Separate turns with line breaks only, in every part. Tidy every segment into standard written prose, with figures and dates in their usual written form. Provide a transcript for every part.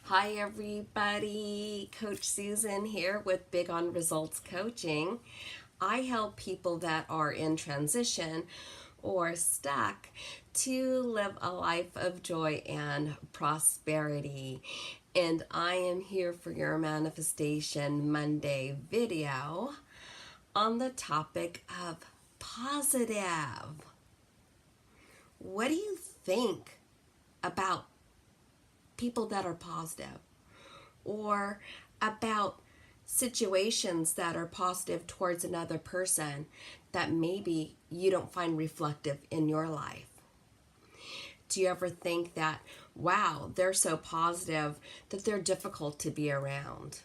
Hi, everybody. Coach Susan here with Big on Results Coaching. I help people that are in transition or stuck to live a life of joy and prosperity. And I am here for your Manifestation Monday video on the topic of positive. What do you think about people that are positive, or about situations that are positive towards another person that maybe you don't find reflective in your life? Do you ever think that, wow, they're so positive that they're difficult to be around?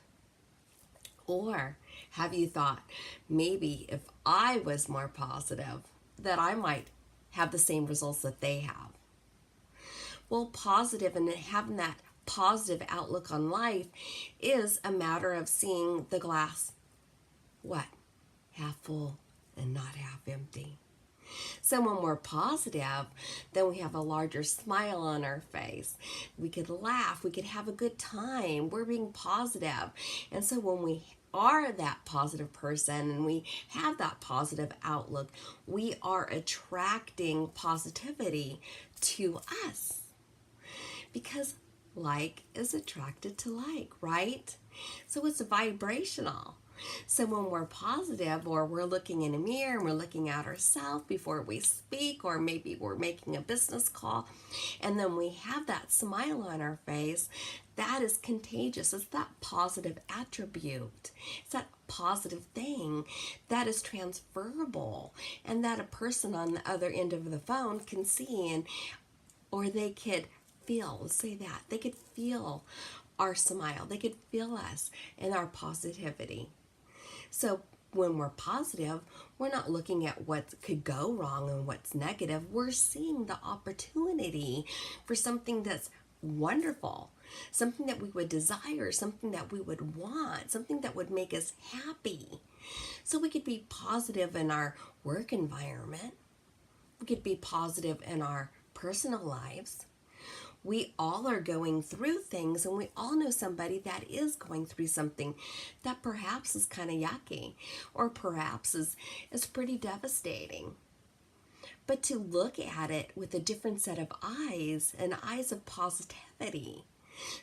Or have you thought, maybe if I was more positive, that I might have the same results that they have? Well, positive and having that positive outlook on life is a matter of seeing the glass, what? Half full and not half empty. So when we're positive, then we have a larger smile on our face. We could laugh, we could have a good time. We're being positive. And so when we are that positive person and we have that positive outlook, we are attracting positivity to us. Because like is attracted to like, right? So it's vibrational. So when we're positive, or we're looking in a mirror and we're looking at ourselves before we speak, or maybe we're making a business call, and then we have that smile on our face, that is contagious. It's that positive attribute. It's that positive thing that is transferable, and that a person on the other end of the phone can see, and or they could feel, let's say that, they could feel our smile, they could feel us and our positivity. So when we're positive, we're not looking at what could go wrong and what's negative. We're seeing the opportunity for something that's wonderful, something that we would desire, something that we would want, something that would make us happy. So we could be positive in our work environment. We could be positive in our personal lives. We all are going through things, and we all know somebody that is going through something that perhaps is kind of yucky, or perhaps is pretty devastating. But to look at it with a different set of eyes, and eyes of positivity.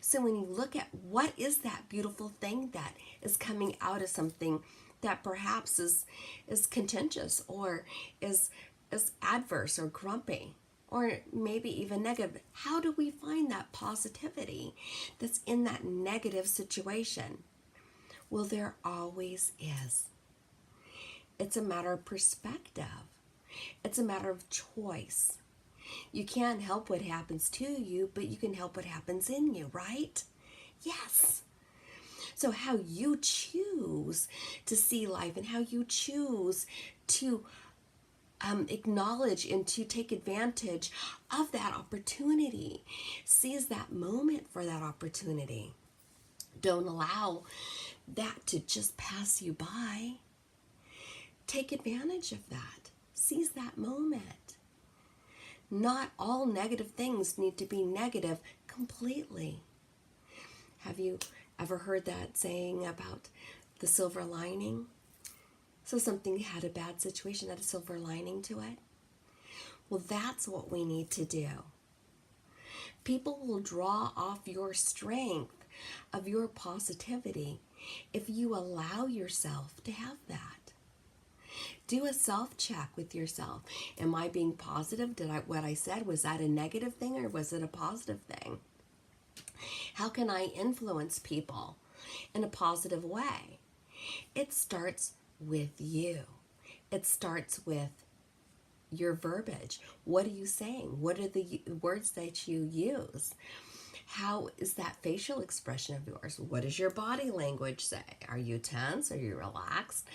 So when you look at what is that beautiful thing that is coming out of something that perhaps is contentious, or is adverse or grumpy, or maybe even negative, how do we find that positivity that's in that negative situation? Well, there always is. It's a matter of perspective. It's a matter of choice. You can't help what happens to you, but you can help what happens in you, right? Yes. So how you choose to see life, and how you choose to acknowledge and to take advantage of that opportunity. Seize that moment for that opportunity. Don't allow that to just pass you by. Take advantage of that. Seize that moment. Not all negative things need to be negative completely. Have you ever heard that saying about the silver lining? So something had a bad situation, had a silver lining to it. Well, that's what we need to do. People will draw off your strength of your positivity if you allow yourself to have that. Do a self-check with yourself. Am I being positive? What I said, was that a negative thing, or was it a positive thing? How can I influence people in a positive way? It starts with you. It starts with your verbiage. What are you saying? What are the words that you use? How is that facial expression of yours? What does your body language say? Are you tense? Are you relaxed?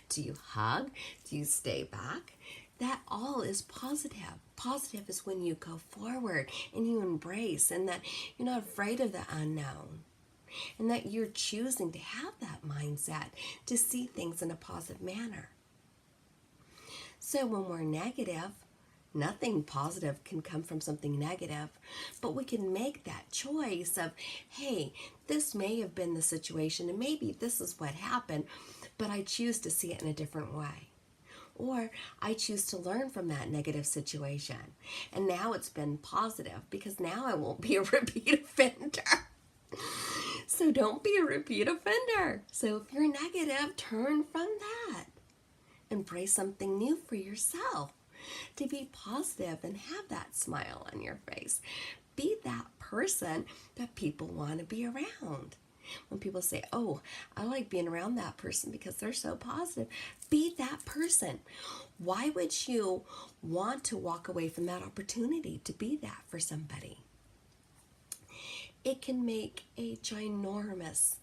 Do you hug? Do you stay back? That all is positive. Positive is when you go forward and you embrace, and that you're not afraid of the unknown. And that you're choosing to have that mindset to see things in a positive manner. So when we're negative, Nothing positive can come from something negative, but we can make that choice of, hey, this may have been the situation and maybe this is what happened, but I choose to see it in a different way. Or I choose to learn from that negative situation. And now it's been positive because now I won't be a repeat offender. So don't be a repeat offender. So if you're negative, turn from that. Embrace something new for yourself. To be positive and have that smile on your face. Be that person that people want to be around. When people say, oh, I like being around that person because they're so positive, be that person. Why would you want to walk away from that opportunity to be that for somebody? It can make a ginormous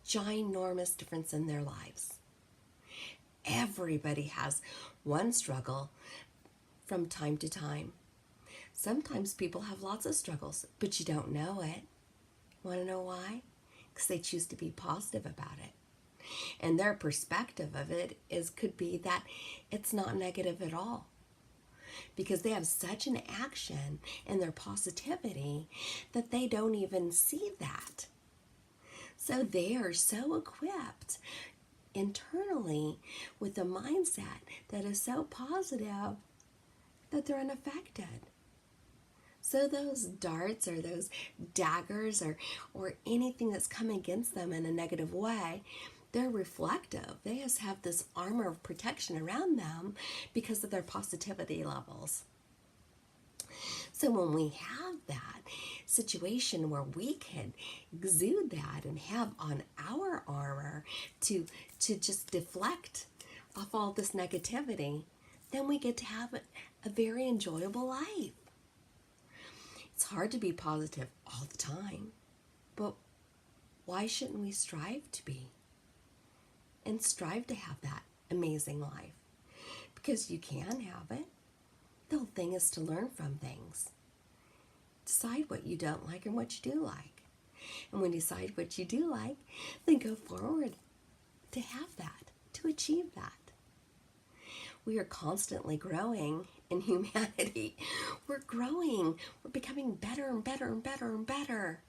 difference in their lives. Everybody has one struggle from time to time. Sometimes people have lots of struggles, but you don't know it. Want to know why? Because they choose to be positive about it. And their perspective of it could be that it's not negative at all. Because they have such an action in their positivity that they don't even see that. So they are so equipped internally with a mindset that is so positive that they're unaffected. So those darts or those daggers or anything that's coming against them in a negative way, they're reflective. They just have this armor of protection around them because of their positivity levels. So when we have that situation where we can exude that and have on our armor to just deflect off all this negativity, then we get to have a very enjoyable life. It's hard to be positive all the time, but why shouldn't we strive to be? And strive to have that amazing life. Because you can have it. The whole thing is to learn from things. Decide what you don't like and what you do like. And when you decide what you do like, then go forward to have that, to achieve that. We are constantly growing in humanity. We're growing. We're becoming better and better and better and better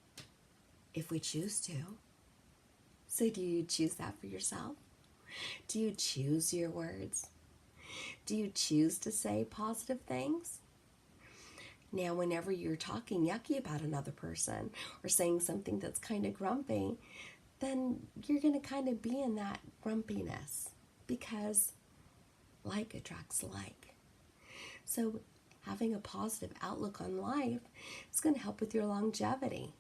if we choose to. So do you choose that for yourself? Do you choose your words? Do you choose to say positive things? Now, whenever you're talking yucky about another person or saying something that's kind of grumpy, then you're going to kind of be in that grumpiness because like attracts like. So having a positive outlook on life is going to help with your longevity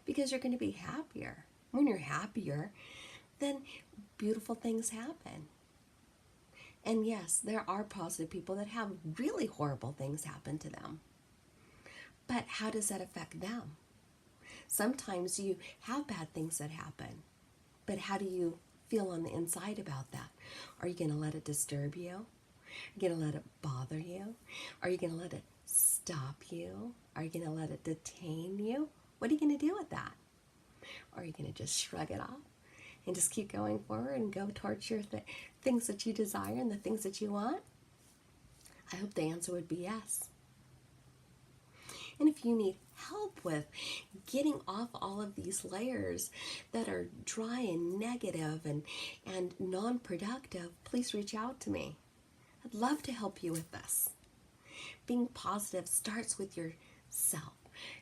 because you're going to be happier. When you're happier, then beautiful things happen. And yes, there are positive people that have really horrible things happen to them. But how does that affect them? Sometimes you have bad things that happen, but how do you feel on the inside about that? Are you going to let it disturb you? Are you going to let it bother you? Are you going to let it stop you? Are you going to let it detain you? What are you going to do with that? Are you going to just shrug it off and just keep going forward and go towards your things that you desire and the things that you want? I hope the answer would be yes. And if you need help with getting off all of these layers that are dry and negative and non-productive, please reach out to me. I'd love to help you with this. Being positive starts with yourself.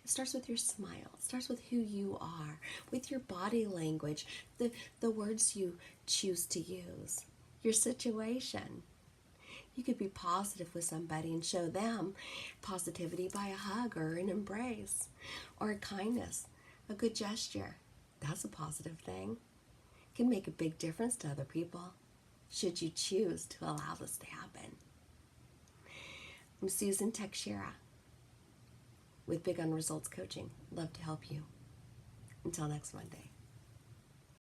It starts with your smile. It starts with who you are, with your body language, the words you choose to use, your situation. You could be positive with somebody and show them positivity by a hug or an embrace or a kindness, a good gesture. That's a positive thing. It can make a big difference to other people should you choose to allow this to happen. I'm Susan Teixeira with Big on Results Coaching. Love to help you. Until next Monday.